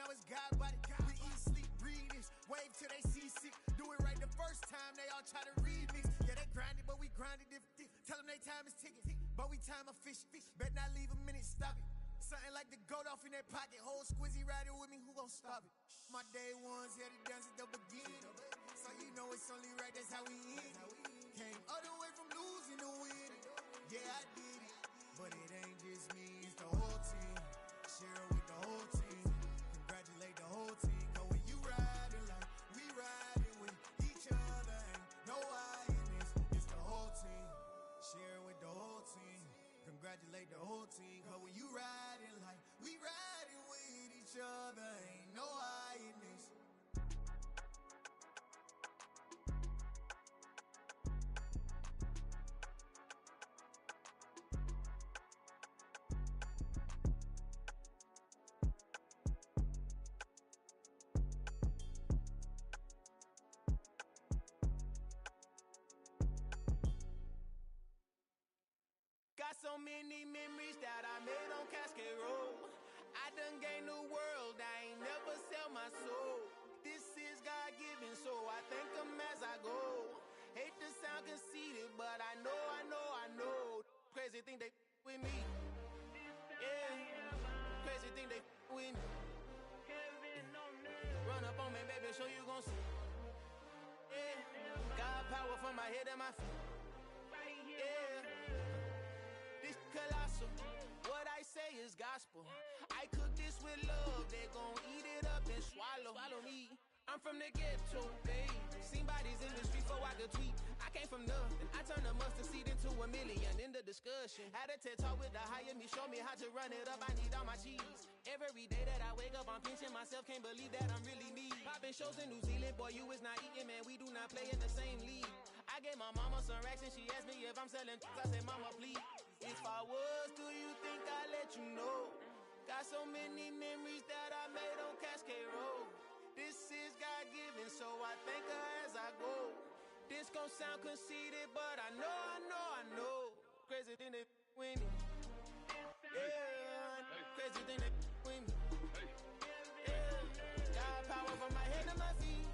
know it's God body. We eat, sleep, breathe this. Wave till they see sick. Do it right the first time, they all try to remix. Yeah, they grind it, but we grind it different. Tell them they time is ticking, but we time a fish. Bet not leave a minute, stop it. Something like the goat off in their pocket. Whole squizzy riding with me, who gon' stop it? My day ones here to dance at the beginning. So you know it's only right, that's how we end. Came all the way from losing to winning. Yeah, I did it. But it ain't just me, it's the whole team. Share it with the whole team. Congratulate the whole team. Cause when you riding like we riding with each other, ain't no I in this. It's the whole team. Share it with the whole team. Congratulate the whole team. Cause when you riding like we riding with each other, ain't no I in this. Got so many memories that I made on Cascade Road. I done gained the world, I ain't never sell my soul. This is God-given, so I thank him as I go. Hate to sound conceited, but I know. Crazy thing they with me. Yeah, crazy thing they with me. Run up on me, baby, so you gon' see. Yeah, God power from my head and my feet. Yeah. Colossal. What I say is gospel. I cook this with love. They gon' eat it up and swallow me. I'm from the ghetto, babe. Seen bodies in the street before I could tweet. I came from nothing. I turned a mustard seed into a million in the discussion. Had a TED talk with the higher me. Show me how to run it up. I need all my cheese. Every day that I wake up, I'm pinching myself. Can't believe that I'm really me. Popping shows in New Zealand. Boy, you is not eating, man. We do not play in the same league. I gave my mama some racks and she asked me if I'm selling. I said, mama, please. If I was, do you think I'd let you know? Got so many memories that I made on Cascade Road. This is God-given, so I thank her as I go. This gon' sound conceited, but I know. Crazy thing they with me. Yeah, crazy thing they with me. Yeah, got power from my head to my feet.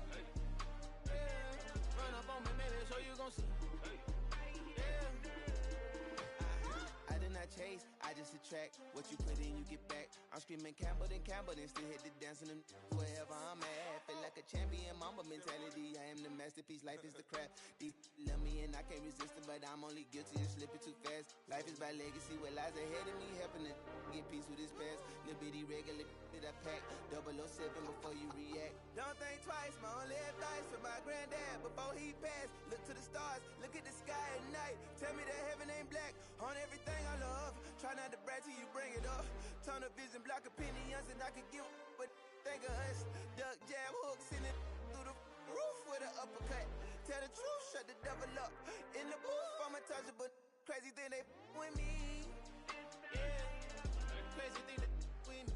Yeah, run up on me, baby, so you gon' see. I did not chase, I just attract. What you put in, you get back. I'm screaming Campbell, then still hit the dancing and wherever I'm at. Feel like a champion, mamba mentality. I am the masterpiece, life is the crap. Deep love me and I can't resist it, but I'm only guilty of slipping too fast. Life is by legacy, what lies ahead of me, helping to get peace with this past. Little bitty regular that I pack, 007 before you react. Don't think twice, my only advice for my granddad before he passed. Look to the stars, look at the sky at night. Tell me that heaven ain't black on everything I love. Try not to brag till you bring it up. Tunnel vision, block opinions, and I could give but think of us. Duck jab hooks in it through the roof with an uppercut. Tell the truth, shut the devil up. In the booth, I'm untouchable. Crazy thing they with me. Yeah, crazy thing they with me.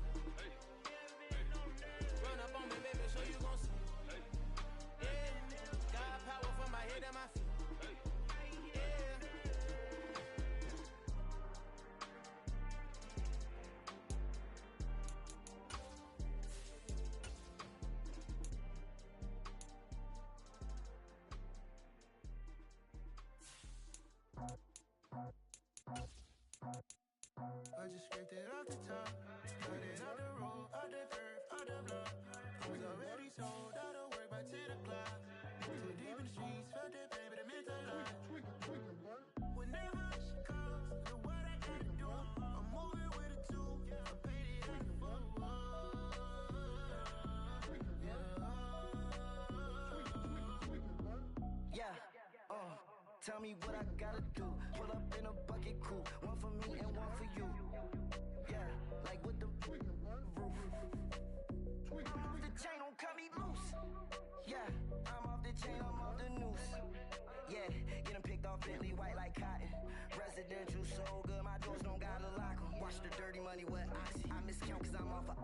Run up on me, baby, so you gon' see. Yeah, got power from my head and my feet. I just scraped it off the top, cut it off the road, off the curve, off the block. I was already sold out of work by 10 o'clock. Too deep in the streets, felt that pain, but it meant a lot. Whenever she calls, know what I gotta do. I'm moving with a two, I'm paid it in full. Yeah, tell me what I gotta do. Pull up in a bucket coupe, one for me and one for you. Yeah, like with the roof. I'm off the chain, don't cut me loose. Yeah, I'm off the chain, I'm off the noose. Yeah, get them picked off Bentley, white like cotton. Residential so good, my doors don't gotta lock 'em. Watch the dirty money with Oxy. I miscount cause I'm off a...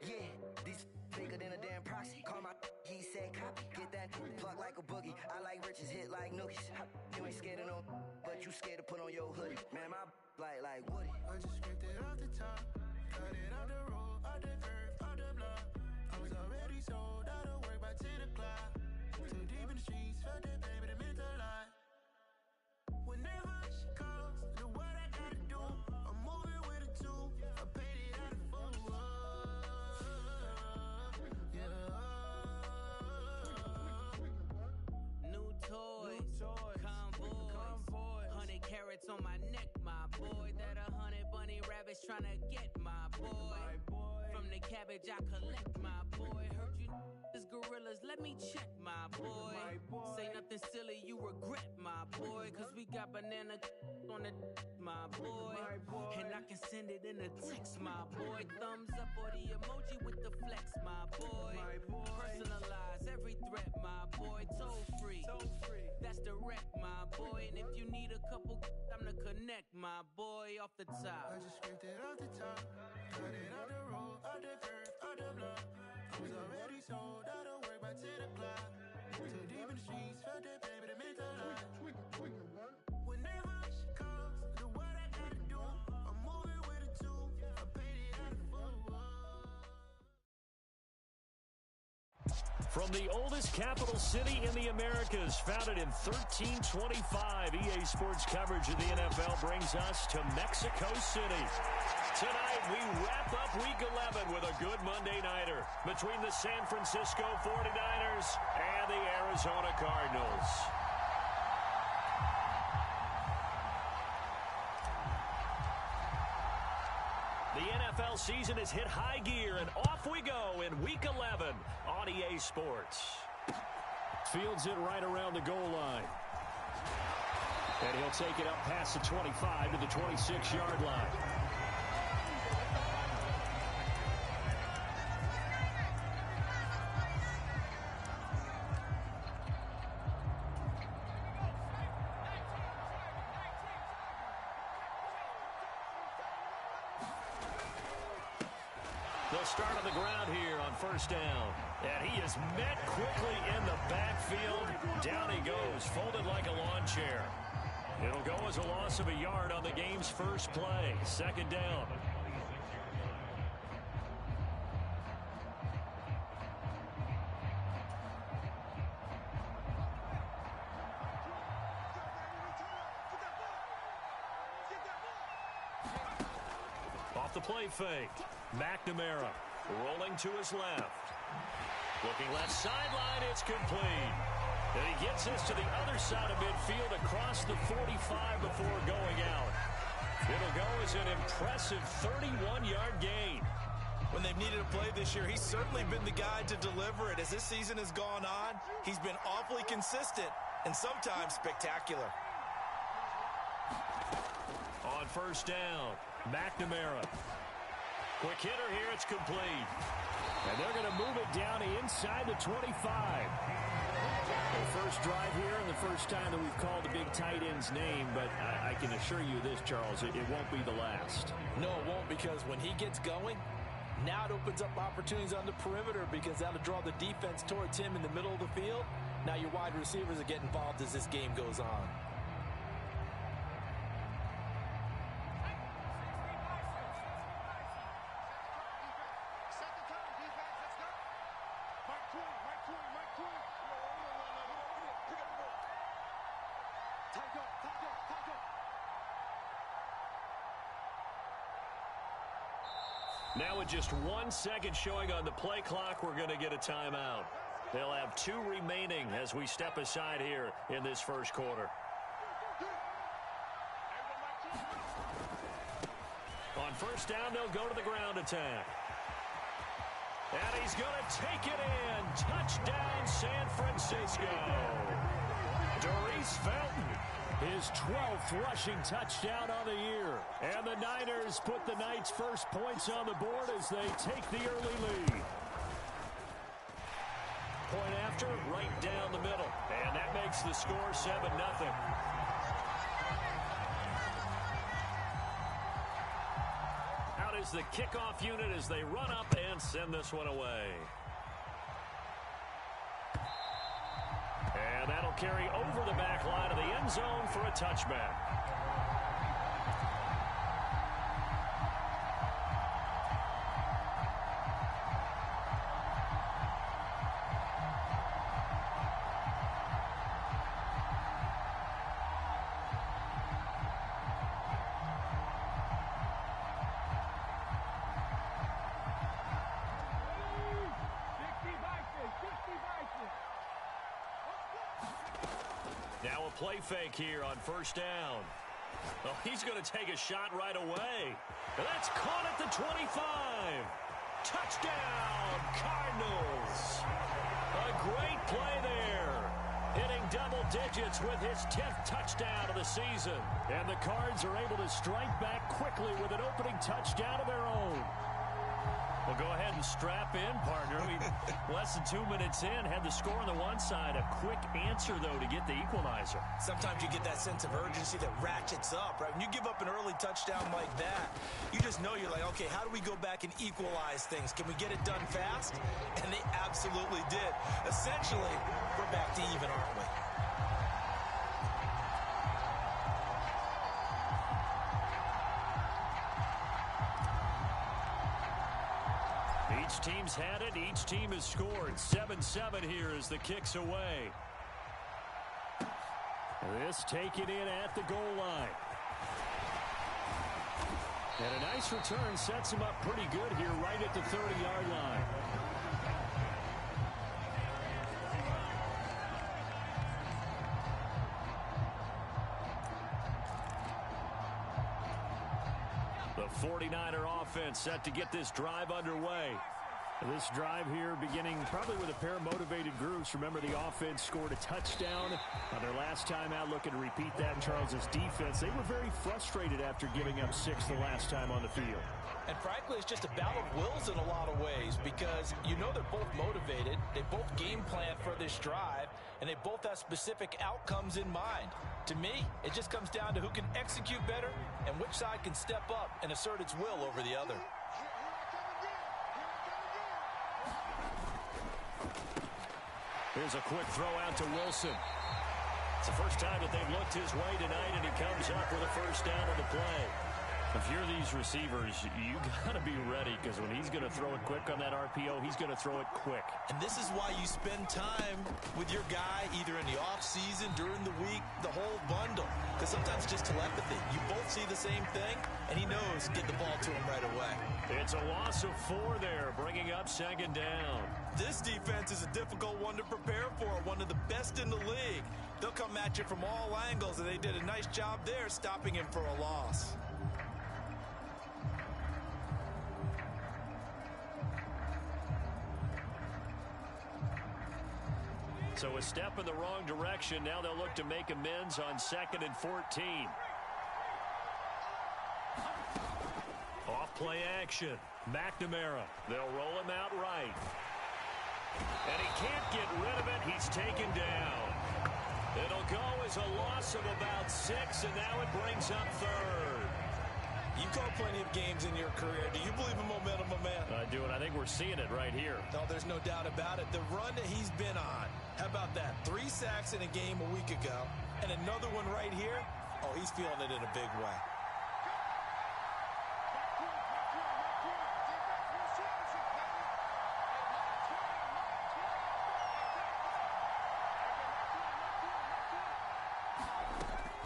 Yeah, these bigger than a damn proxy. Call my he said copy. Get that plug like a boogie. I like riches, hit like nookies. You ain't scared of no, but you scared to put on your hoodie. Man, my like Woody. I just scraped it off the top, cut it off the road, off the curve, off the block. love. I was already sold out of work by 10 o'clock. Too deep in the streets, felt that baby, that meant a lot. Whenever she calls, do what I gotta do. I'm moving with a two. I paid it out of full. New toys, convoys, 100 carats on my neck, my boy. That 100 bunny rabbits tryna get my boy. From the cabbage I collect, my boy. Heard you is gorillas, let me check, my boy. Say nothing silly, you regret, my boy. Cause we got banana on the my boy. And I can send it in a text, my boy. Thumbs up or the emoji with the flex, my boy. Personalize every threat, my boy. Toll free, that's direct, my boy. And if you need a couple, I'm to connect, my boy, off the top. I just scraped it off the top. Cut it out the road, out the curve, out the block. I was already sold out of work by 10 o'clock. Too deep in the streets, felt that baby, that meant a lot. Whenever she calls, do what I gotta do. I'm moving with a two. I paid it out of full. From the oldest capital city in the Americas, founded in 1325, EA Sports coverage of the NFL brings us to Mexico City. Tonight, we wrap up Week 11 with a good Monday nighter between the San Francisco 49ers and the Arizona Cardinals. The NFL season has hit high gear, and off we go in Week 11 on EA Sports. Fields it right around the goal line. And he'll take it up past the 25 to the 26-yard line. They'll start on the ground here on first down. And he is met quickly in the backfield. Down he goes, folded like a lawn chair. It'll go as a loss of a yard on the game's first play. Second down. Off the play fake. McNamara rolling to his left. Looking left sideline, it's complete. And he gets this to the other side of midfield across the 45 before going out. It'll go as an impressive 31-yard gain. When they've needed a play this year, he's certainly been the guy to deliver it. As this season has gone on, he's been awfully consistent and sometimes spectacular. On first down, McNamara. Quick hitter here, it's complete. And they're going to move it down inside the 25. The first drive here and the first time that we've called the big tight end's name, but I can assure you this, Charles, it won't be the last. No, it won't, because when he gets going, now it opens up opportunities on the perimeter because that'll draw the defense towards him in the middle of the field. Now your wide receivers are getting involved as this game goes on. Now with just 1 second showing on the play clock, we're going to get a timeout. They'll have 2 remaining as we step aside here in this first quarter. On first down, they'll go to the ground attack. And he's going to take it in. Touchdown, San Francisco. Doris Felton. His 12th rushing touchdown on the year. And the Niners put the Knights' first points on the board as they take the early lead. Point after, right down the middle. And that makes the score 7-0. Out is the kickoff unit as they run up and send this one away. And that'll carry over the back line of the end zone for a touchback. Now a play fake here on first down. Oh, he's going to take a shot right away. That's caught at the 25. Touchdown, Cardinals. A great play there. Hitting double digits with his 10th touchdown of the season. And the Cards are able to strike back quickly with an opening touchdown of their own. Well, go ahead and strap in, partner. We less than 2 minutes in, had the score on the one side. A quick answer, though, to get the equalizer. Sometimes you get that sense of urgency that ratchets up, right? When you give up an early touchdown like that, you just know you're like, okay, how do we go back and equalize things? Can we get it done fast? And they absolutely did. Essentially, we're back to even, aren't we? Each team's had it. Each team has scored. 7-7 here as the kick's away. This taken in at the goal line. And a nice return sets him up pretty good here right at the 30-yard line. The 49er offense set to get this drive underway. This drive here beginning probably with a pair of motivated groups. Remember, the offense scored a touchdown on their last time out, looking to repeat that in Charles's defense. They were very frustrated after giving up 6 the last time on the field. And frankly, it's just a battle of wills in a lot of ways because you know they're both motivated. They both game plan for this drive, and they both have specific outcomes in mind. To me, it just comes down to who can execute better and which side can step up and assert its will over the other. Here's a quick throw out to Wilson. It's the first time that they've looked his way tonight, and he comes up with a first down on the play. If you're these receivers, you got to be ready because when he's going to throw it quick on that RPO, he's going to throw it quick. And this is why you spend time with your guy either in the offseason, during the week, the whole bundle. Because sometimes it's just telepathy. You both see the same thing, and he knows get the ball to him right away. It's a loss of 4 there, bringing up second down. This defense is a difficult one to prepare for, one of the best in the league. They'll come at you from all angles, and they did a nice job there stopping him for a loss. So a step in the wrong direction. Now they'll look to make amends on 2nd and 14. Off play action. McNamara. They'll roll him out right. And he can't get rid of it. He's taken down. It'll go as a loss of about 6, and now it brings up 3rd. You call plenty of games in your career. Do you believe in momentum, my man? I do, and I think we're seeing it right here. No, there's no doubt about it. The run that he's been on. How about that? 3 sacks in a game a week ago, and another one right here. Oh, he's feeling it in a big way.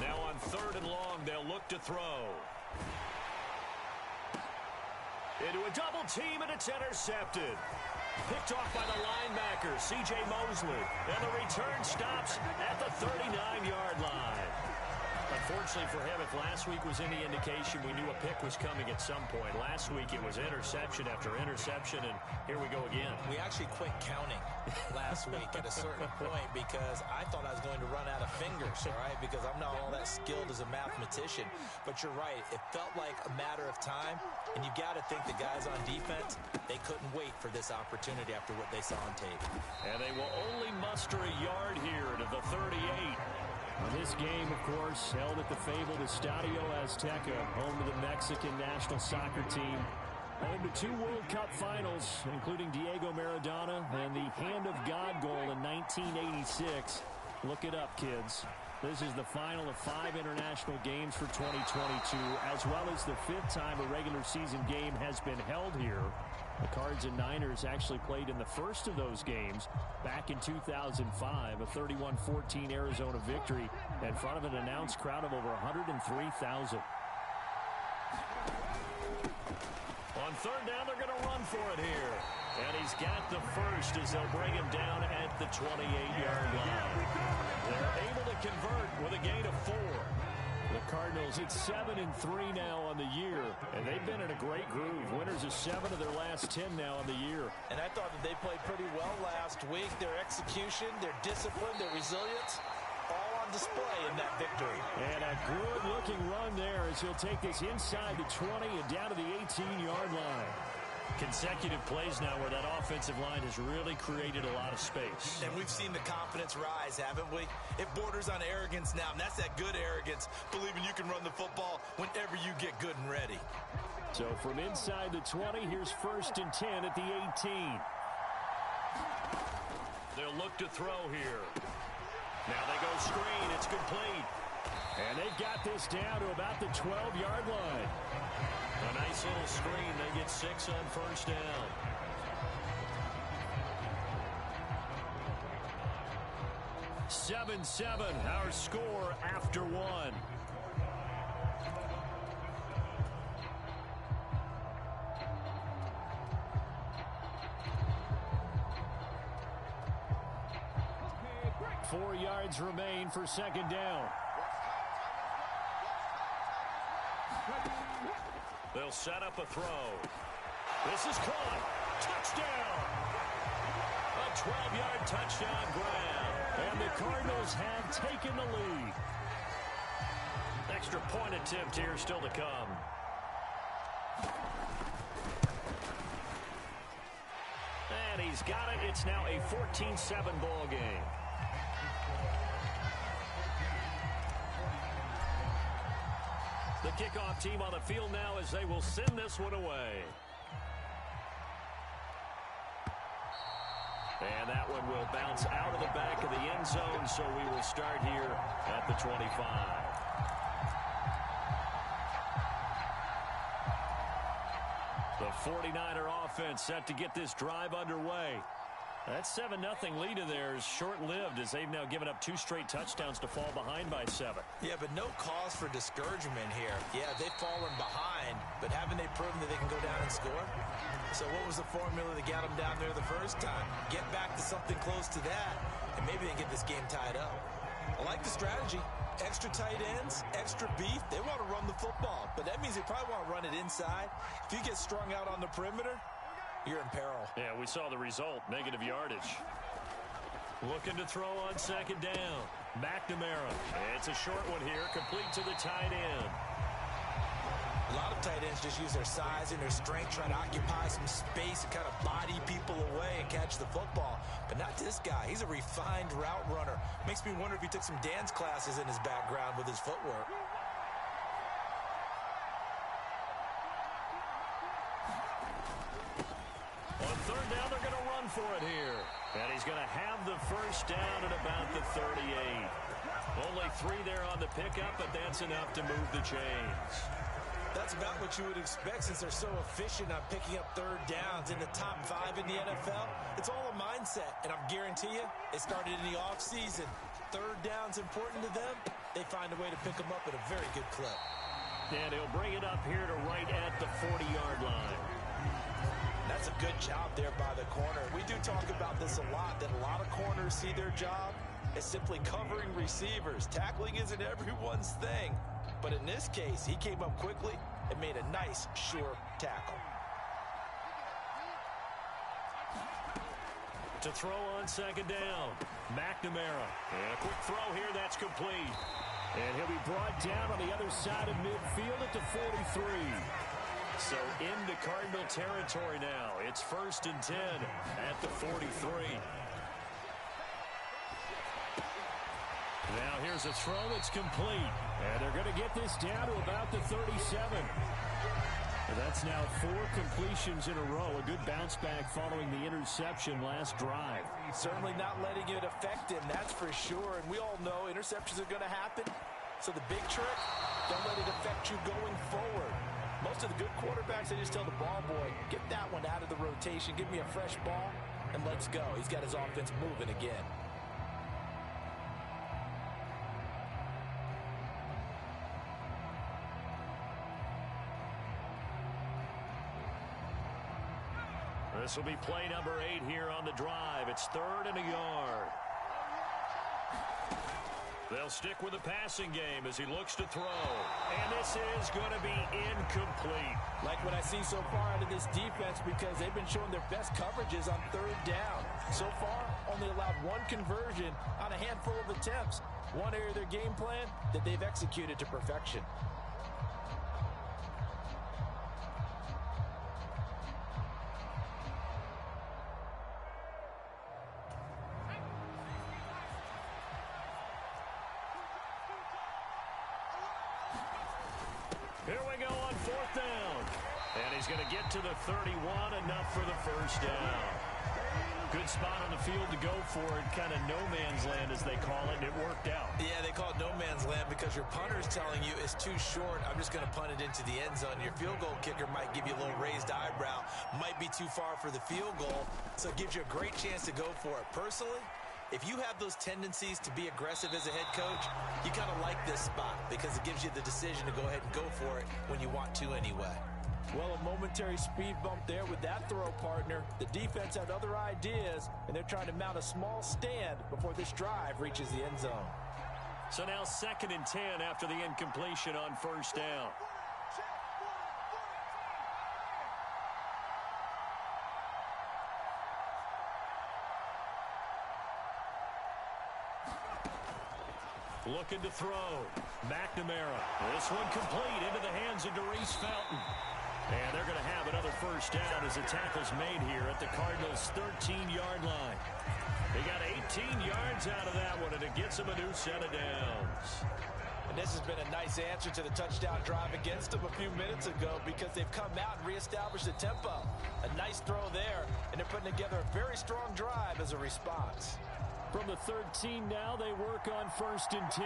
Now on 3rd and long, they'll look to throw. Into a double team, and it's intercepted. Picked off by the linebacker, C.J. Mosley. And the return stops at the 39-yard line. Unfortunately for him, if last week was any indication, we knew a pick was coming at some point. Last week it was interception after interception, and here we go again. We actually quit counting last week at a certain point because I thought I was going to run out of fingers, all right, because I'm not all that skilled as a mathematician. But you're right. It felt like a matter of time, and you got to think the guys on defense, they couldn't wait for this opportunity after what they saw on tape. And they will only muster a yard here to the 38. This game, of course, held at the fabled Estadio Azteca, home to the Mexican national soccer team. Home to 2 World Cup finals, including Diego Maradona and the Hand of God goal in 1986. Look it up, kids. This is the final of 5 international games for 2022, as well as the 5th time a regular season game has been held here. The Cards and Niners actually played in the first of those games back in 2005, a 31-14 Arizona victory in front of an announced crowd of over 103,000. On third down, they're going to run for it here. And he's got the first as they'll bring him down at the 28-yard line. They're able to convert with a gain of 4. The Cardinals, it's 7-3 now on the year, and they've been in a great groove. Winners of 7 of their last 10 now on the year. And I thought that they played pretty well last week. Their execution, their discipline, their resilience, all on display in that victory. And a good-looking run there as he'll take this inside the 20 and down to the 18-yard line. Consecutive plays now where that offensive line has really created a lot of space. And we've seen the confidence rise, haven't we? It borders on arrogance now, and that's that good arrogance, believing you can run the football whenever you get good and ready. So from inside the 20, here's 1st and 10 at the 18. They'll look to throw here. Now they go screen. It's complete. And they've got this down to about the 12-yard line. A nice little screen. They get 6 on first down. Seven, our score after 1. Four yards remain for second down. They'll set up a throw. This is caught. Touchdown! A 12-yard touchdown grab. And the Cardinals have taken the lead. Extra point attempt here still to come. And he's got it. It's now a 14-7 ball game. The kickoff team on the field now as they will send this one away. And that one will bounce out of the back of the end zone, so we will start here at the 25. The 49er offense set to get this drive underway. That 7-0 lead of theirs short-lived as they've now given up 2 straight touchdowns to fall behind by 7. Yeah, but no cause for discouragement here. Yeah, they've fallen behind, but haven't they proven that they can go down and score? So what was the formula that got them down there the first time? Get back to something close to that, and maybe they can get this game tied up. I like the strategy. Extra tight ends, extra beef. They want to run the football, but that means they probably want to run it inside. If you get strung out on the perimeter, you're in peril. Yeah, we saw the result, negative yardage. Looking to throw on second down. McNamara. It's a short one here, complete to the tight end. A lot of tight ends just use their size and their strength, try to occupy some space and kind of body people away and catch the football. But not this guy. He's a refined route runner. Makes me wonder if he took some dance classes in his background with his footwork. On third down, they're going to run for it here. And he's going to have the first down at about the 38. Only 3 there on the pickup, but that's enough to move the chains. That's about what you would expect since they're so efficient on picking up third downs in the top 5 in the NFL. It's all a mindset, and I guarantee you, it started in the offseason. Third down's important to them. They find a way to pick them up at a very good clip. And he'll bring it up here to right at the 40-yard line. That's a good job there by the corner. We do talk about this a lot, that a lot of corners see their job as simply covering receivers. Tackling isn't everyone's thing. But in this case, he came up quickly and made a nice, sure tackle. To throw on second down, McNamara. And a quick throw here, that's complete. And he'll be brought down on the other side of midfield at the 43. So into Cardinal territory now. It's 1st and 10 at the 43. Now here's a throw that's complete. And they're going to get this down to about the 37. And that's now 4 completions in a row. A good bounce back following the interception last drive. Certainly not letting it affect him, that's for sure. And we all know interceptions are going to happen. So the big trick, don't let it affect you going forward. Most of the good quarterbacks, they just tell the ball boy, get that one out of the rotation, give me a fresh ball, and let's go. He's got his offense moving again. This will be play number 8 here on the drive. It's 3rd and a yard. They'll stick with the passing game as he looks to throw. And this is going to be incomplete. Like what I see so far out of this defense, because they've been showing their best coverages on 3rd down. So far, only allowed 1 conversion on a handful of attempts. One area of their game plan that they've executed to perfection. Here we go on 4th down. And he's going to get to the 31, enough for the first down. Good spot on the field to go for it, kind of no man's land as they call it, and it worked out. Yeah, they call it no man's land because your punter's telling you it's too short. I'm just going to punt it into the end zone. Your field goal kicker might give you a little raised eyebrow, might be too far for the field goal, so it gives you a great chance to go for it. Personally, if you have those tendencies to be aggressive as a head coach, you kind of like this spot because it gives you the decision to go ahead and go for it when you want to anyway. Well, a momentary speed bump there with that throw, partner. The defense had other ideas, and they're trying to mount a small stand before this drive reaches the end zone. So now 2nd and 10 after the incompletion on 1st down. Looking to throw. McNamara. This one complete into the hands of Darius Felton. And they're going to have another first down as the tackle's made here at the Cardinals' 13-yard line. They got 18 yards out of that one, and it gets them a new set of downs. And this has been a nice answer to the touchdown drive against them a few minutes ago because they've come out and reestablished the tempo. A nice throw there, and they're putting together a very strong drive as a response. From the 13 now, they work on 1st and 10.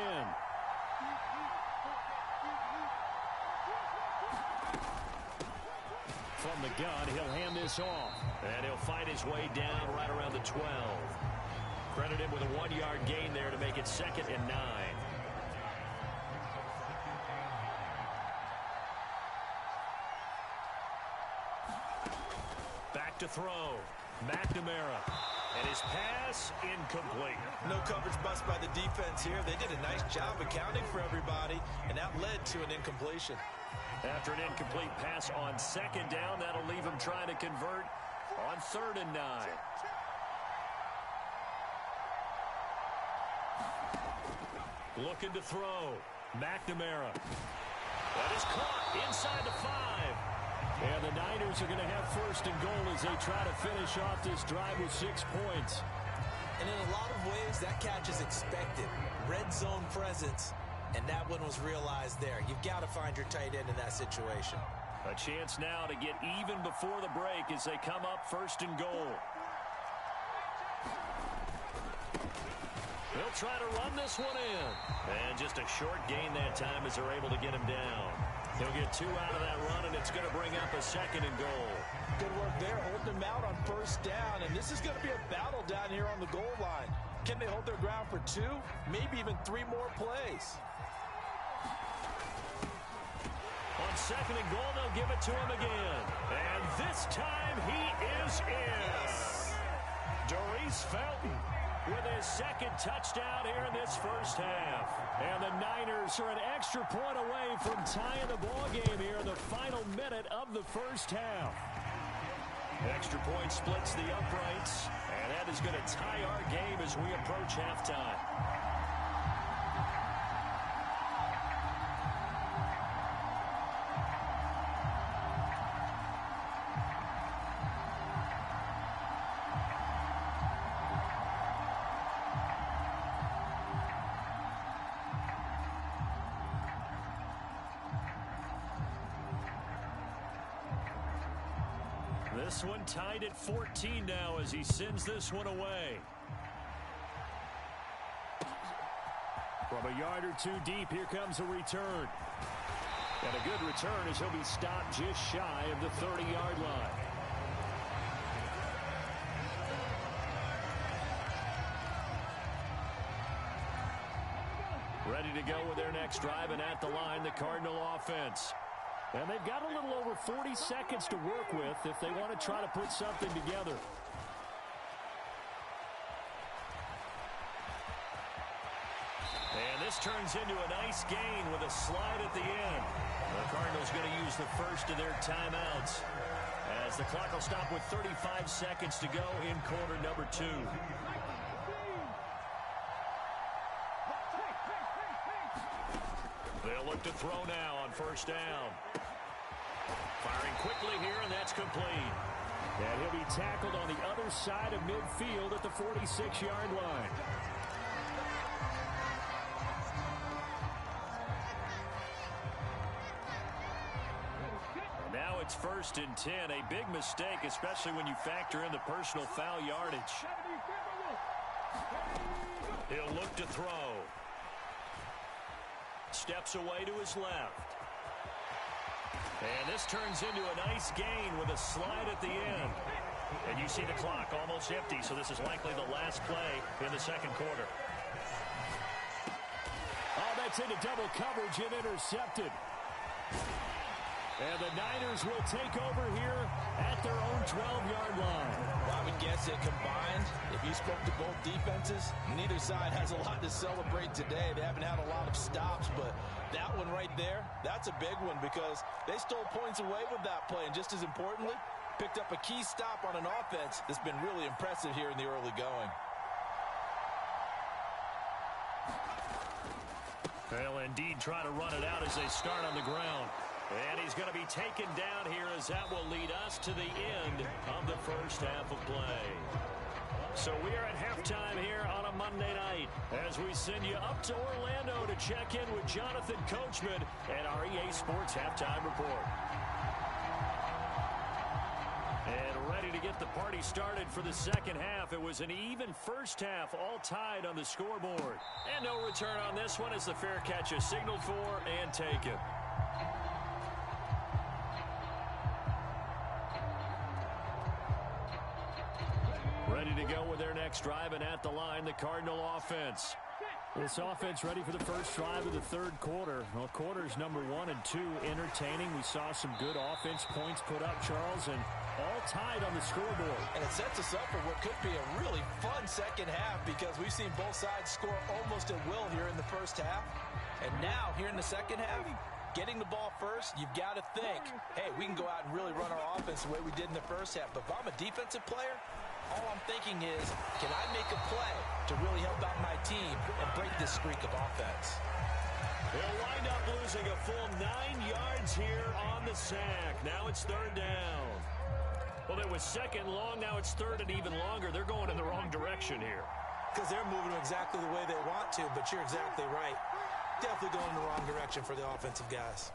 From the gun, he'll hand this off. And he'll fight his way down right around the 12. Credit him with a 1-yard gain there to make it 2nd and 9. Back to throw. McNamara. And his pass incomplete. No coverage bust by the defense here. They did a nice job accounting for everybody, and that led to an incompletion. After an incomplete pass on 2nd down, that'll leave him trying to convert on 3rd and 9. Looking to throw. McNamara. That is caught inside the 5. And the Niners are going to have 1st and goal as they try to finish off this drive with 6 points. And in a lot of ways, that catch is expected. Red zone presence, and that one was realized there. You've got to find your tight end in that situation. A chance now to get even before the break as they come up 1st and goal. They'll try to run this one in. And just a short gain that time as they're able to get him down. He'll get 2 out of that run, and it's going to bring up a 2nd and goal. Good work there, holding them out on 1st down, and this is going to be a battle down here on the goal line. Can they hold their ground for 2, maybe even 3 more plays? On 2nd and goal, they'll give it to him again. And this time he is in. Darius Felton with his 2nd touchdown here in this first half. And the Niners are an extra point away from tying the ball game here in the final minute of the first half. Extra point splits the uprights, and that is going to tie our game as we approach halftime. This one tied at 14 now as he sends this one away. From a yard or 2 deep, here comes a return. And a good return as he'll be stopped just shy of the 30-yard line. Ready to go with their next drive, and at the line, the Cardinal offense. And they've got a little over 40 seconds to work with if they want to try to put something together. And this turns into a nice gain with a slide at the end. The Cardinals going to use the first of their timeouts as the clock will stop with 35 seconds to go in quarter number 2. They'll look to throw now on first down. Firing quickly here, and that's complete. And he'll be tackled on the other side of midfield at the 46-yard line. Now it's 1st and 10. A big mistake, especially when you factor in the personal foul yardage. He'll look to throw. Steps away to his left. And this turns into a nice gain with a slide at the end. And you see the clock almost empty, so this is likely the last play in the second quarter. Oh, that's into double coverage and intercepted. And the Niners will take over here at their own 12-yard line. Well, I would guess it combined. If you spoke to both defenses, neither side has a lot to celebrate today. They haven't had a lot of stops, but that one right there, that's a big one because they stole points away with that play. And just as importantly, picked up a key stop on an offense that's been really impressive here in the early going. They'll indeed try to run it out as they start on the ground. And he's going to be taken down here as that will lead us to the end of the first half of play. So we are at halftime here on a Monday night as we send you up to Orlando to check in with Jonathan Coachman and our EA Sports Halftime Report. And ready to get the party started for the second half. It was an even first half, all tied on the scoreboard. And no return on this one as the fair catch is signaled for and taken. Ready to go with their next drive, and at the line, the Cardinal offense. This offense ready for the first drive of the third quarter. Well, quarters number 1 and 2 entertaining. We saw some good offense points put up, Charles, and all tied on the scoreboard. And it sets us up for what could be a really fun second half because we've seen both sides score almost at will here in the first half. And now, here in the second half, getting the ball first, you've got to think, hey, we can go out and really run our offense the way we did in the first half. But if I'm a defensive player, all I'm thinking is, can I make a play to really help out my team and break this streak of offense? They'll wind up losing a full 9 yards here on the sack. Now it's third down. Well, it was second long. Now it's third and even longer. They're going in the wrong direction here. Because they're moving exactly the way they want to, but you're exactly right. Definitely going in the wrong direction for the offensive guys.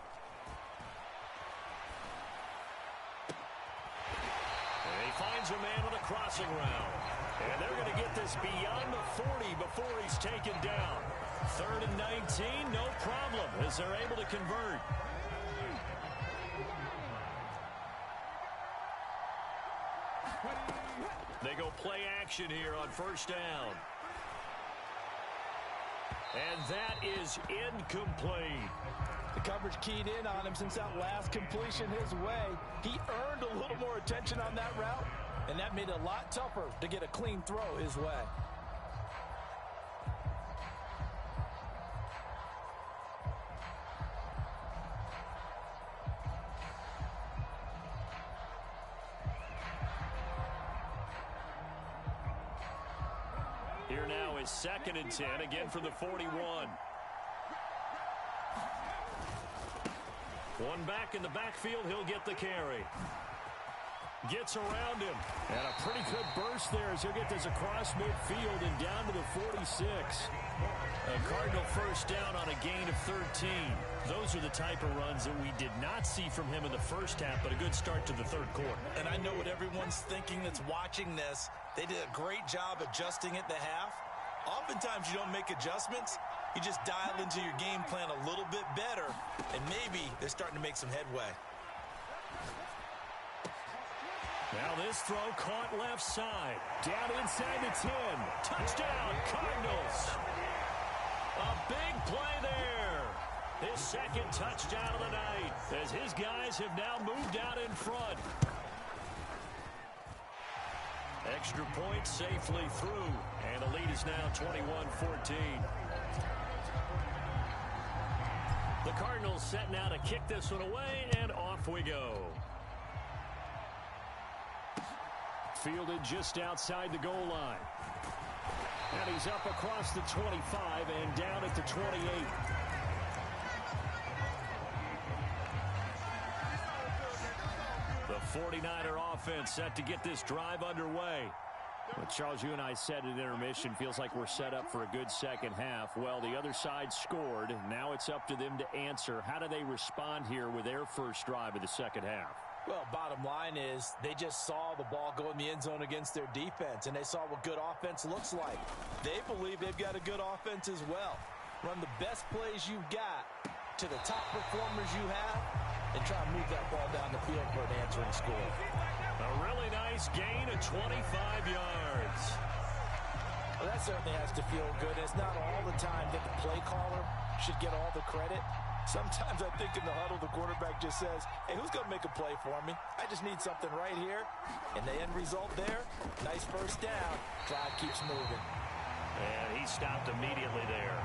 Finds a man on the crossing route. And they're going to get this beyond the 40 before he's taken down. Third and 19, no problem, as they're able to convert. They go play action here on first down. And that is incomplete. The coverage keyed in on him since that last completion his way. He earned a little more attention on that route, and that made it a lot tougher to get a clean throw his way. Here now is 2nd and 10, again from the 41. One back in the backfield, he'll get the carry. Gets around him. And a pretty good burst there as he'll get this across midfield and down to the 46. A Cardinal first down on a gain of 13. Those are the type of runs that we did not see from him in the first half, but a good start to the third quarter. And I know what everyone's thinking that's watching this. They did a great job adjusting at the half. Oftentimes you don't make adjustments. You just dial into your game plan a little bit better, and maybe they're starting to make some headway. Now this throw caught left side. Down inside the 10. Touchdown, Cardinals. A big play there. his second touchdown of the night, as his guys have now moved out in front. Extra point safely through, and the lead is now 21-14. The Cardinals set now to kick this one away, and off we go. Fielded just outside the goal line. And he's up across the 25 and down at the 28. The 49er offense set to get this drive underway. Well, Charles, you and I said at intermission, feels like we're set up for a good second half. Well, the other side scored. Now it's up to them to answer. How do they respond here with their first drive of the second half? Well, bottom line is they just saw the ball go in the end zone against their defense, and they saw what good offense looks like. They believe they've got a good offense as well. Run the best plays you've got to the top performers you have, and try and move that ball down the field for an answering score. A really nice gain of 25 yards. Well, that certainly has to feel good. It's not all the time that the play caller should get all the credit. Sometimes I think in the huddle, the quarterback just says, hey, who's going to make a play for me? I just need something right here. And the end result there, nice first down. Drive keeps moving. And he stopped immediately there.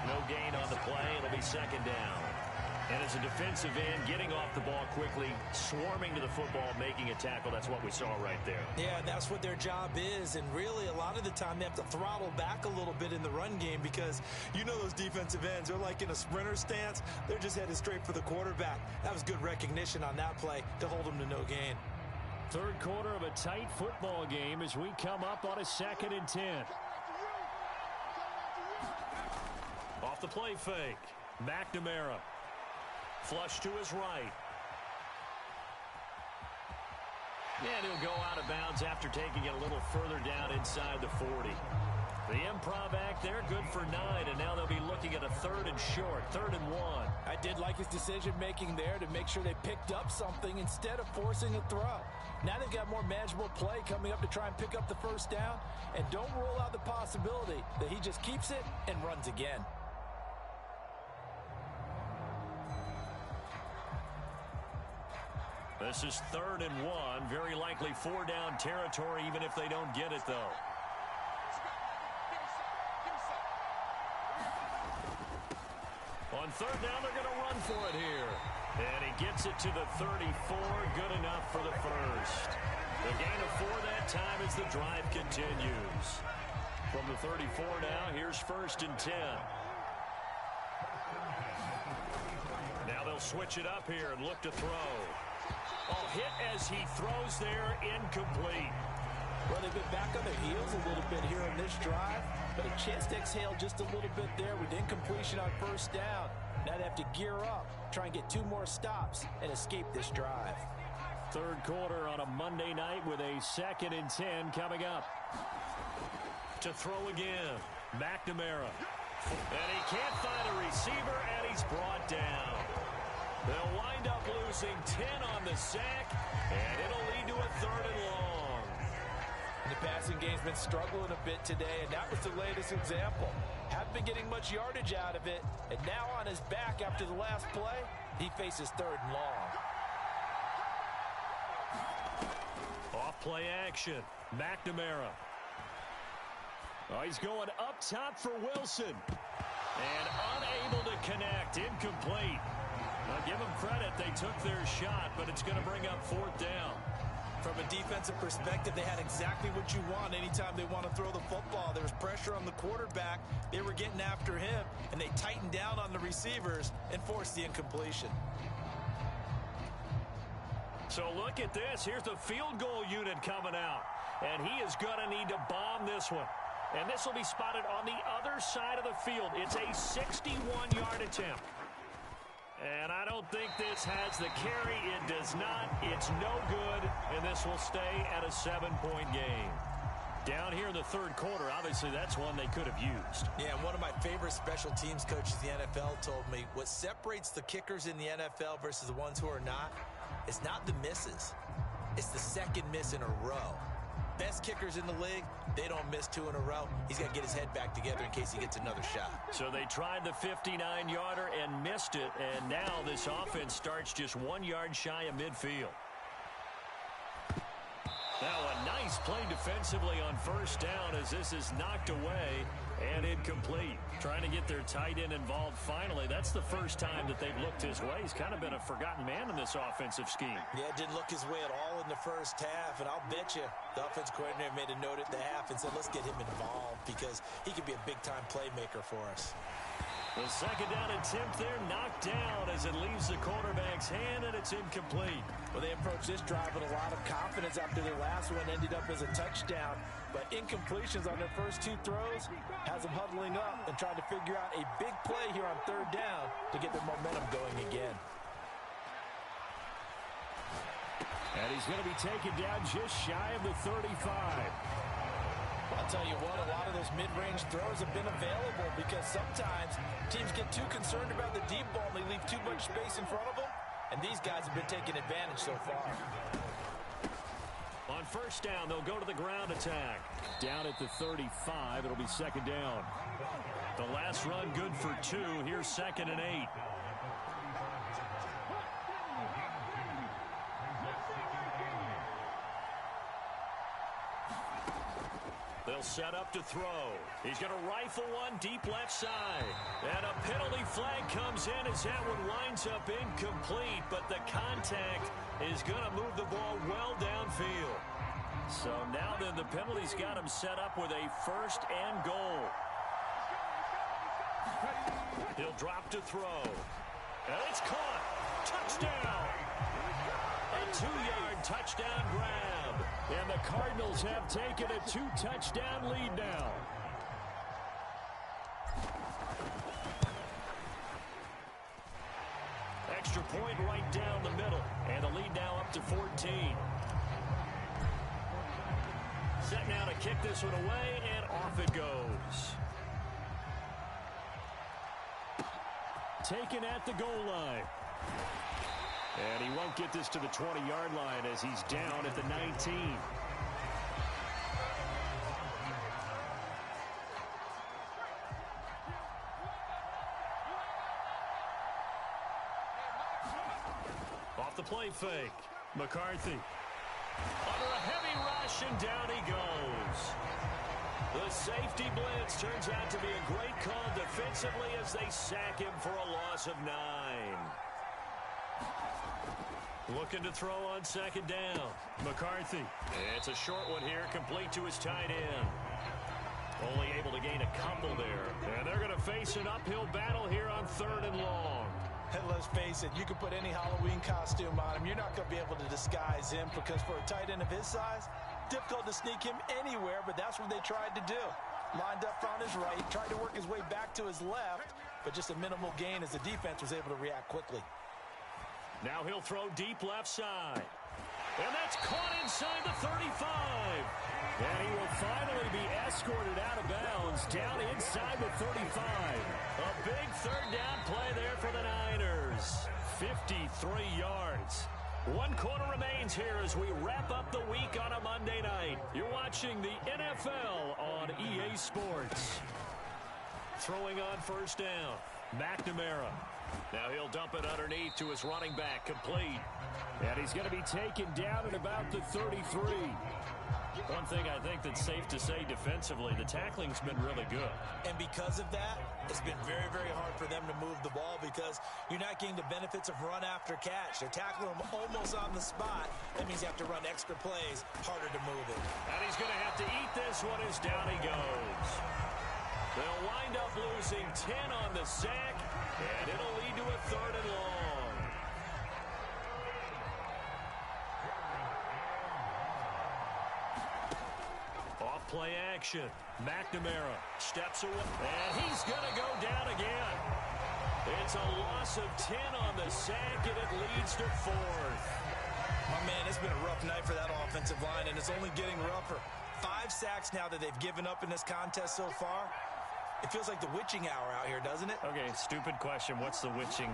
No gain on the play. It'll be second down. And as a defensive end, getting off the ball quickly, swarming to the football, making a tackle, that's what we saw right there. Yeah, that's what their job is. And really, a lot of the time, they have to throttle back a little bit in the run game because you know those defensive ends, they're like in a sprinter stance. They're just headed straight for the quarterback. That was good recognition on that play to hold them to no gain. Third quarter of a tight football game as we come up on a 2nd and 10. Off the play fake, McNamara. Flush to his right. And he'll go out of bounds after taking it a little further down inside the 40. The improv act there, good for 9, and now they'll be looking at a 3rd and short, 3rd and 1. I did like his decision-making there to make sure they picked up something instead of forcing a throw. Now they've got more manageable play coming up to try and pick up the first down, and don't rule out the possibility that he just keeps it and runs again. This is 3rd and 1. Very likely 4-down territory, even if they don't get it, though. On 3rd down, they're going to run for it here. And he gets it to the 34. Good enough for the first. The gain of 4 that time as the drive continues. From the 34 now, here's 1st and 10. Now they'll switch it up here and look to throw. Oh, hit as he throws there, incomplete. Well, they've been back on their heels a little bit here in this drive, but a chance to exhale just a little bit there with incompletion on 1st down. Now they have to gear up, try and get 2 more stops, and escape this drive. Third quarter on a Monday night with a 2nd and 10 coming up. To throw again, McNamara. And he can't find a receiver, and he's brought down. They'll wind up losing 10 on the sack, and it'll lead to a 3rd and long. The passing game's been struggling a bit today, and that was the latest example. Haven't been getting much yardage out of it, and now on his back after the last play, he faces 3rd and long. Off play action, McNamara. Oh, he's going up top for Wilson. And unable to connect, incomplete. Now give them credit, they took their shot, but it's going to bring up 4th down. From a defensive perspective, they had exactly what you want anytime they want to throw the football. There was pressure on the quarterback. They were getting after him, and they tightened down on the receivers and forced the incompletion. So look at this. Here's the field goal unit coming out, and he is going to need to bomb this one. And this will be spotted on the other side of the field. It's a 61-yard attempt. And I don't think this has the carry. It does not. It's no good. And this will stay at a 7-point game. Down here in the third quarter, obviously that's one they could have used. Yeah, and one of my favorite special teams coaches in the NFL told me what separates the kickers in the NFL versus the ones who are not is not the misses. It's the second miss in a row. best kickers in the league, they don't miss 2 in a row. He's got to get his head back together in case he gets another shot. So they tried the 59-yarder and missed it, and now this offense starts just 1 yard shy of midfield. Now a nice play defensively on first down as this is knocked away and incomplete. Trying to get their tight end involved finally. That's the first time that they've looked his way. He's kind of been a forgotten man in this offensive scheme. Yeah, it didn't look his way at all in the first half, and I'll bet you the offense coordinator made a note at the half and said, let's get him involved because he could be a big-time playmaker for us. The second down attempt there knocked down as it leaves the quarterback's hand, and it's incomplete. Well, they approached this drive with a lot of confidence after their last one ended up as a touchdown. But incompletions on their first 2 throws has them huddling up and trying to figure out a big play here on third down to get their momentum going again. And he's going to be taken down just shy of the 35. I'll tell you what, a lot of those mid-range throws have been available because sometimes teams get too concerned about the deep ball and they leave too much space in front of them, and these guys have been taking advantage so far. On first down, they'll go to the ground attack. Down at the 35, it'll be second down. The last run good for 2. Here's 2nd and 8. They'll set up to throw. He's going to rifle one deep left side. And a penalty flag comes in as that one winds up incomplete, but the contact is going to move the ball well downfield. So now then the penalty's got him set up with a 1st and goal. He'll drop to throw. And it's caught. Touchdown. A 2-yard touchdown grab. And the Cardinals have taken a 2-touchdown lead now. Extra point right down the middle. And the lead now up to 14. Set now to kick this one away, and off it goes. Taken at the goal line. And he won't get this to the 20-yard line as he's down at the 19. Off the play fake. McCarthy. Under a heavy rush, and down he goes. The safety blitz turns out to be a great call defensively as they sack him for a loss of 9. Looking to throw on second down. McCarthy. It's a short one here, complete to his tight end. Only able to gain a couple there. And they're going to face an uphill battle here on 3rd and long. And let's face it, you can put any Halloween costume on him. You're not going to be able to disguise him because for a tight end of his size, difficult to sneak him anywhere, but that's what they tried to do. Lined up on his right, tried to work his way back to his left, but just a minimal gain as the defense was able to react quickly. Now he'll throw deep left side. And that's caught inside the 35. And he will finally be escorted out of bounds down inside the 35. A big 3rd down play there for the Niners. 53 yards. 1 quarter remains here as we wrap up the week on a Monday night. You're watching the NFL on EA Sports. Throwing on first down. McNamara. Now he'll dump it underneath to his running back, complete. And he's going to be taken down at about the 33. One thing I think that's safe to say defensively, the tackling's been really good. And because of that, it's been very, very hard for them to move the ball because you're not getting the benefits of run after catch. They're tackling him almost on the spot. That means you have to run extra plays, harder to move it. And he's going to have to eat this one as down he goes. They'll wind up losing 10 on the sack, and it'll lead to a 3rd and long. Off play action. McNamara steps away, and he's going to go down again. It's a loss of 10 on the sack, and it leads to 4th. My man, it's been a rough night for that offensive line, and it's only getting rougher. 5 sacks now that they've given up in this contest so far. It feels like the witching hour out here, doesn't it? Okay, stupid question. What's the witching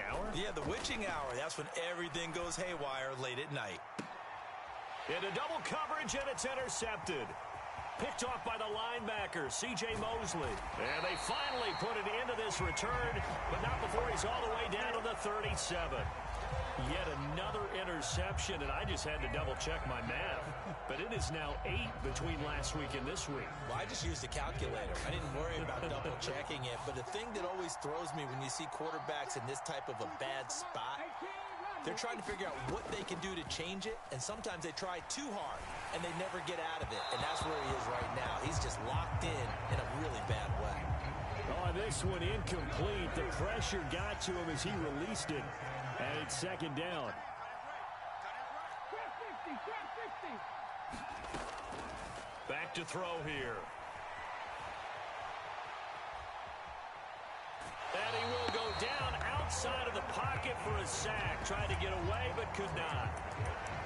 hour? Yeah, the witching hour. That's when everything goes haywire late at night. Into double coverage, and it's intercepted. Picked off by the linebacker, C.J. Mosley. And they finally put it into this return, but not before he's all the way down to the 37. Yet another interception, and I just had to double-check my math. But it is now 8 between last week and this week. Well, I just used a calculator. I didn't worry about double-checking it. But the thing that always throws me when you see quarterbacks in this type of a bad spot, they're trying to figure out what they can do to change it, and sometimes they try too hard, and they never get out of it. And that's where he is right now. He's just locked in a really bad way. Oh, this one incomplete. The pressure got to him as he released it. And it's second down. Back to throw here. And he will go down outside of the pocket for a sack. Tried to get away, but could not.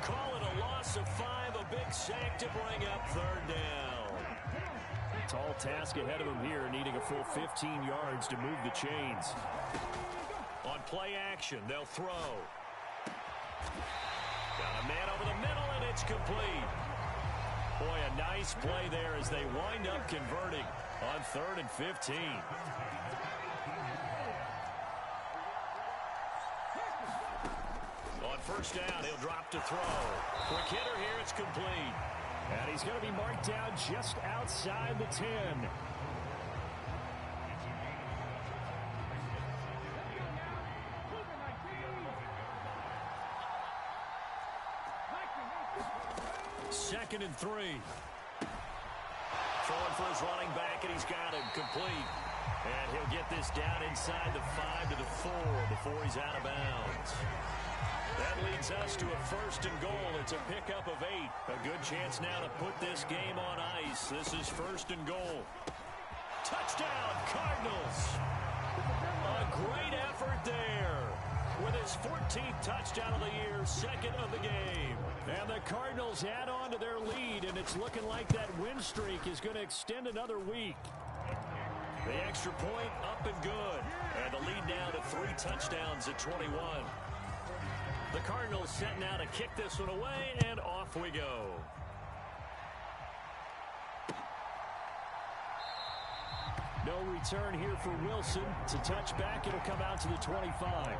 Call it a loss of 5, a big sack to bring up third down. Tall task ahead of him here, needing a full 15 yards to move the chains. On play action, they'll throw. Got a man over the middle, and it's complete. Boy, a nice play there as they wind up converting on 3rd and 15. On first down, he'll drop to throw. Quick hitter here, it's complete. And he's going to be marked down just outside the 10. Second and 3. Throwing for his running back, and he's got it complete. And he'll get this down inside the 5 to the 4 before he's out of bounds. That leads us to a 1st and goal. It's a pickup of 8. A good chance now to put this game on ice. This is 1st and goal. Touchdown, Cardinals. A great effort there. With his 14th touchdown of the year, 2nd of the game. And the Cardinals add on to their lead, and it's looking like that win streak is going to extend another week. The extra point up and good. And the lead now to 3 touchdowns at 21. The Cardinals set now to kick this one away, and off we go. No return here for Wilson. To touch back, it'll come out to the 25.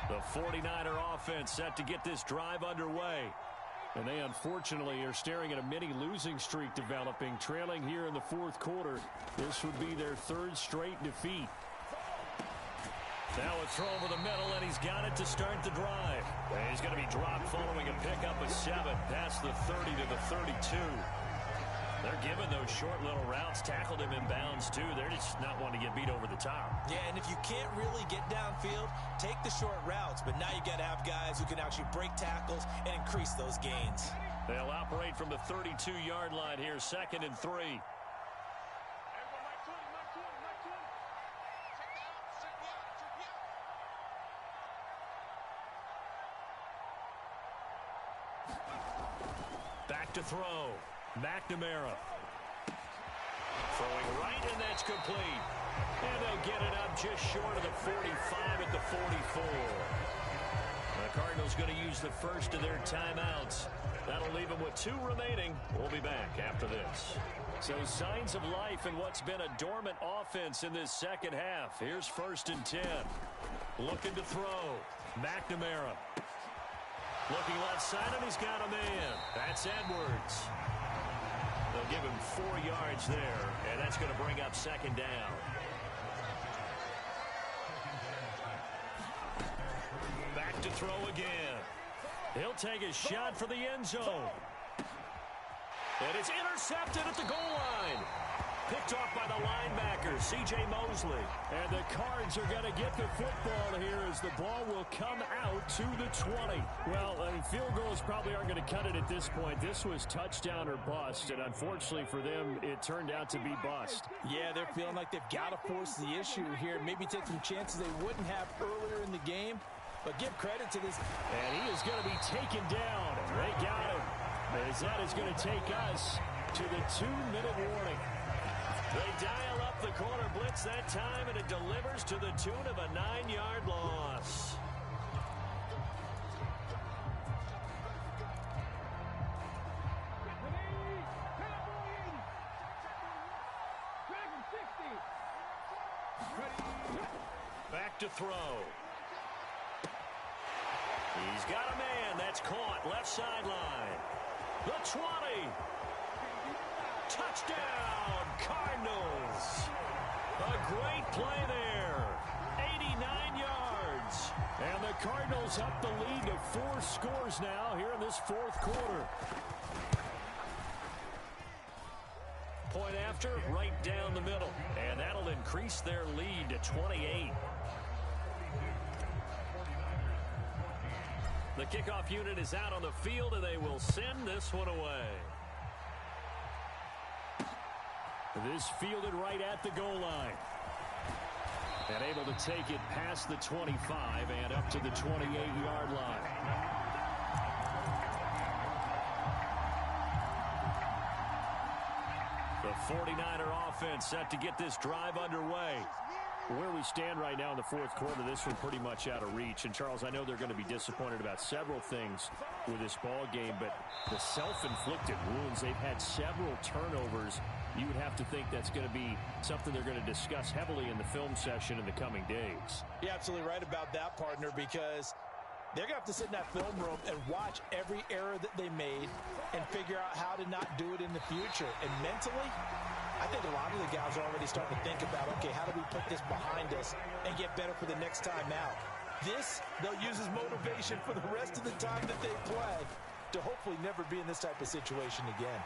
The 49er offense set to get this drive underway. And they unfortunately are staring at a mini losing streak developing, trailing here in the 4th quarter. This would be their 3rd straight defeat. Now a throw over the middle, and he's got it to start the drive. And he's going to be dropped following a pickup of 7 past the 30 to the 32. They're giving those short little routes, tackled him in bounds, too. They're just not wanting to get beat over the top. Yeah, and if you can't really get downfield, take the short routes. But now you got to have guys who can actually break tackles and increase those gains. They'll operate from the 32-yard line here, 2nd and 3. Back to throw. McNamara. Throwing right, and that's complete. And they'll get it up just short of the 45 at the 44. The Cardinals going to use the first of their timeouts. That'll leave them with 2 remaining. We'll be back after this. So signs of life in what's been a dormant offense in this second half. Here's 1st and 10. Looking to throw. McNamara. Looking left side, and he's got a man. That's Edwards. They'll give him 4 yards there, and that's going to bring up 2nd down. Back to throw again. He'll take a shot for the end zone. And it's intercepted at the goal line. Picked off by the linebacker, C.J. Mosley. And the Cards are going to get the football here as the ball will come out to the 20. Well, field goals probably aren't going to cut it at this point. This was touchdown or bust, and unfortunately for them, it turned out to be bust. Yeah, they're feeling like they've got to force the issue here. Maybe take some chances they wouldn't have earlier in the game. But give credit to this. And he is going to be taken down. They got him. As that is going to take us to the 2-minute warning. They dial up the corner blitz that time, and it delivers to the tune of a 9-yard loss. Back to throw. He's got a man. That's caught. Left sideline. The 20. Touchdown, Cardinals. A great play there. 89 yards. And the Cardinals up the lead to 4 scores now here in this fourth quarter. Point after, right down the middle. And that'll increase their lead to 28. The kickoff unit is out on the field, and they will send this one away. This fielded right at the goal line. And able to take it past the 25 and up to the 28-yard line. The 49er offense set to get this drive underway. Where we stand right now in the fourth quarter, this one pretty much out of reach. And, Charles, I know they're going to be disappointed about several things with this ball game, but the self-inflicted wounds, they've had several turnovers. You would have to think that's going to be something they're going to discuss heavily in the film session in the coming days. You're absolutely right about that, partner, because they're going to have to sit in that film room and watch every error that they made and figure out how to not do it in the future. And mentally, I think a lot of the guys are already starting to think about, okay, how do we put this behind us and get better for the next time out? This, they'll use as motivation for the rest of the time that they play to hopefully never be in this type of situation again.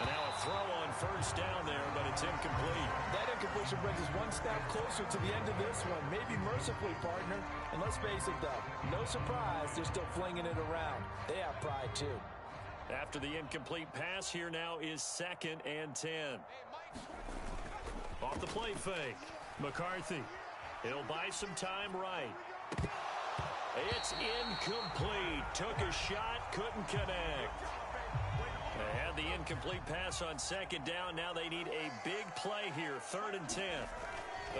And now a throw on first down there, but it's incomplete. That incompletion brings us one step closer to the end of this one. Maybe mercifully, partner. And let's face it, though, no surprise, they're still flinging it around. They have pride, too. After the incomplete pass, here now is 2nd and 10. Off the play fake. McCarthy. He'll buy some time right. It's incomplete. Took a shot, couldn't connect. They had the incomplete pass on 2nd down. Now they need a big play here. 3rd and 10.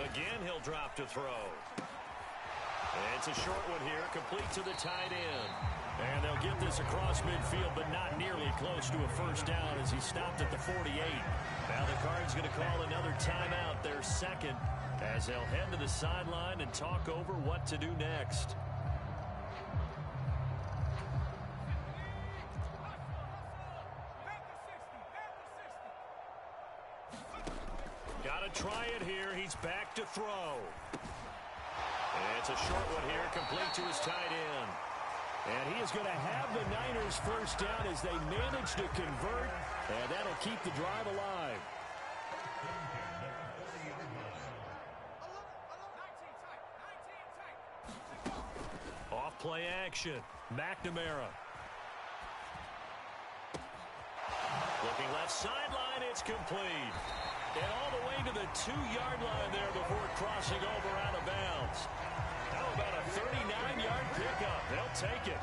Again, he'll drop to throw. It's a short one here, complete to the tight end. And they'll get this across midfield, but not nearly close to a first down as he stopped at the 48. Now the Cards going to call another timeout, their second, as they'll head to the sideline and talk over what to do next. Got to try it here. He's back to throw. It's a short one here, complete to his tight end. And he is going to have the Niners first down as they manage to convert, and that'll keep the drive alive. Off play action. McNamara. Looking left sideline, it's complete. And all the way to the 2-yard line there before crossing over out of bounds. How about a 39-yard pickup? They'll take it.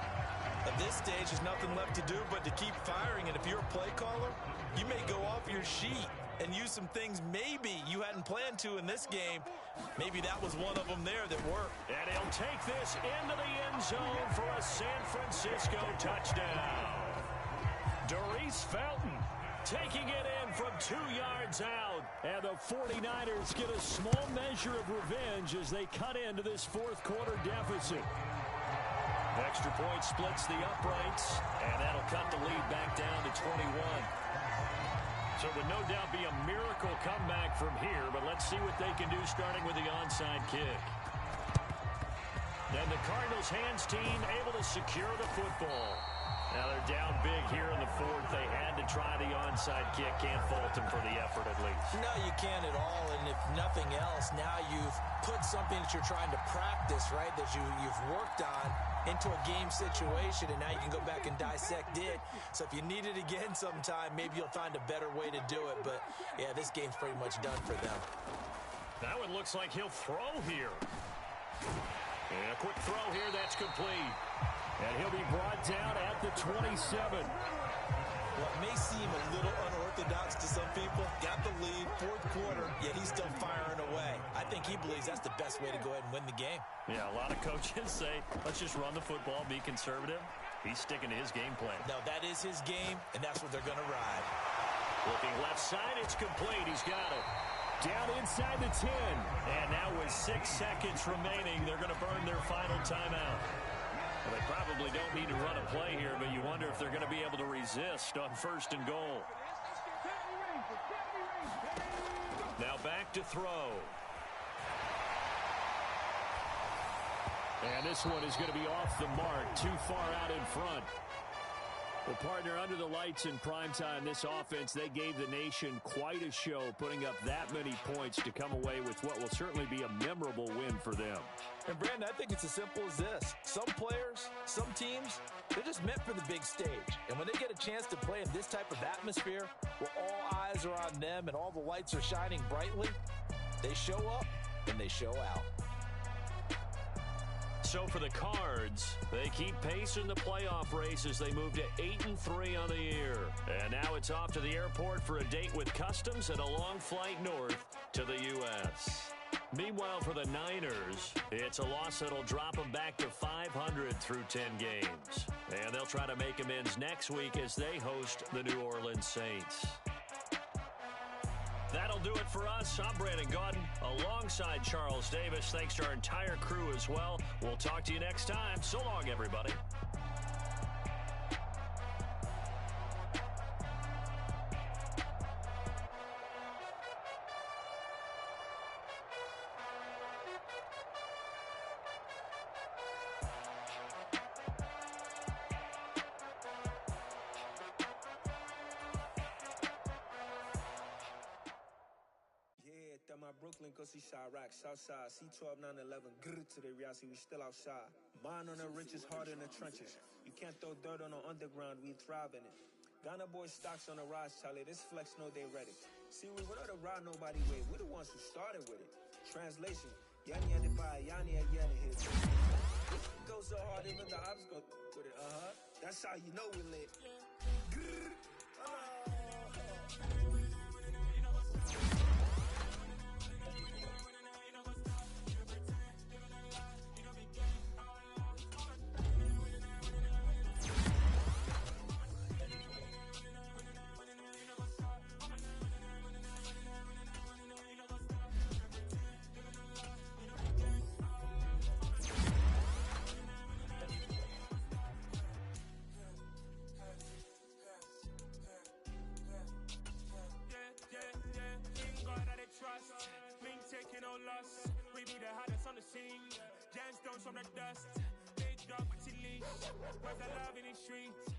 At this stage, there's nothing left to do but to keep firing. And if you're a play caller, you may go off your sheet and use some things maybe you hadn't planned to in this game. Maybe that was one of them there that worked. And he'll take this into the end zone for a San Francisco touchdown. Doris Felton taking it in from 2 yards out. And the 49ers get a small measure of revenge as they cut into this fourth quarter deficit. Extra point splits the uprights, and that'll cut the lead back down to 21. So it would no doubt be a miracle comeback from here, but let's see what they can do starting with the onside kick. Then the Cardinals hands team able to secure the football. Now they're down big here in the fourth. They had to try the onside kick. Can't fault them for the effort at least. No, you can't at all. And if nothing else, now you've put something that you're trying to practice, right, that you've worked on into a game situation, and now you can go back and dissect it. So if you need it again sometime, maybe you'll find a better way to do it. But, yeah, this game's pretty much done for them. That one looks like he'll throw here. And a quick throw here. That's complete. And he'll be brought down at the 27. What may seem a little unorthodox to some people, got the lead, fourth quarter, yet he's still firing away. I think he believes that's the best way to go ahead and win the game. Yeah, a lot of coaches say, let's just run the football, be conservative. He's sticking to his game plan. No, that is his game, and that's what they're going to ride. Looking left side, it's complete. He's got it. Down inside the 10. And now with 6 seconds remaining, they're going to burn their final timeout. Well, they probably don't need to run a play here, but you wonder if they're going to be able to resist on 1st and goal. Now back to throw. And this one is going to be off the mark, too far out in front. Well, partner, under the lights in primetime, this offense, they gave the nation quite a show, putting up that many points to come away with what will certainly be a memorable win for them. And, Brandon, I think it's as simple as this. Some players, some teams, they're just meant for the big stage. And when they get a chance to play in this type of atmosphere, where all eyes are on them and all the lights are shining brightly, they show up and they show out. So for the Cards, they keep pace in the playoff race as they move to 8-3 on the year. And now it's off to the airport for a date with Customs and a long flight north to the U.S. Meanwhile, for the Niners, it's a loss that'll drop them back to 500 through 10 games. And they'll try to make amends next week as they host the New Orleans Saints. That'll do it for us. I'm Brandon Gaudin alongside Charles Davis. Thanks to our entire crew as well. We'll talk to you next time. So long, everybody. Brooklyn, go see Chirac, Southside, C12, 911, grrr to the reality, we still outside. Mine on the richest, heart in the trenches. You can't throw dirt on the underground, we thrive in it. Ghana boys stocks on the rise, Charlie, this flex know they ready. See, we without a ride nobody way, we the ones who started with it. Translation, Yanni had to buy, Yanni had Yanni hit. Go so hard, even the ops go with it, That's how you know we lit. Grrr. We be the hottest on the scene. Gemstones from the dust. Big dog, pretty leash. Where's the love in these streets?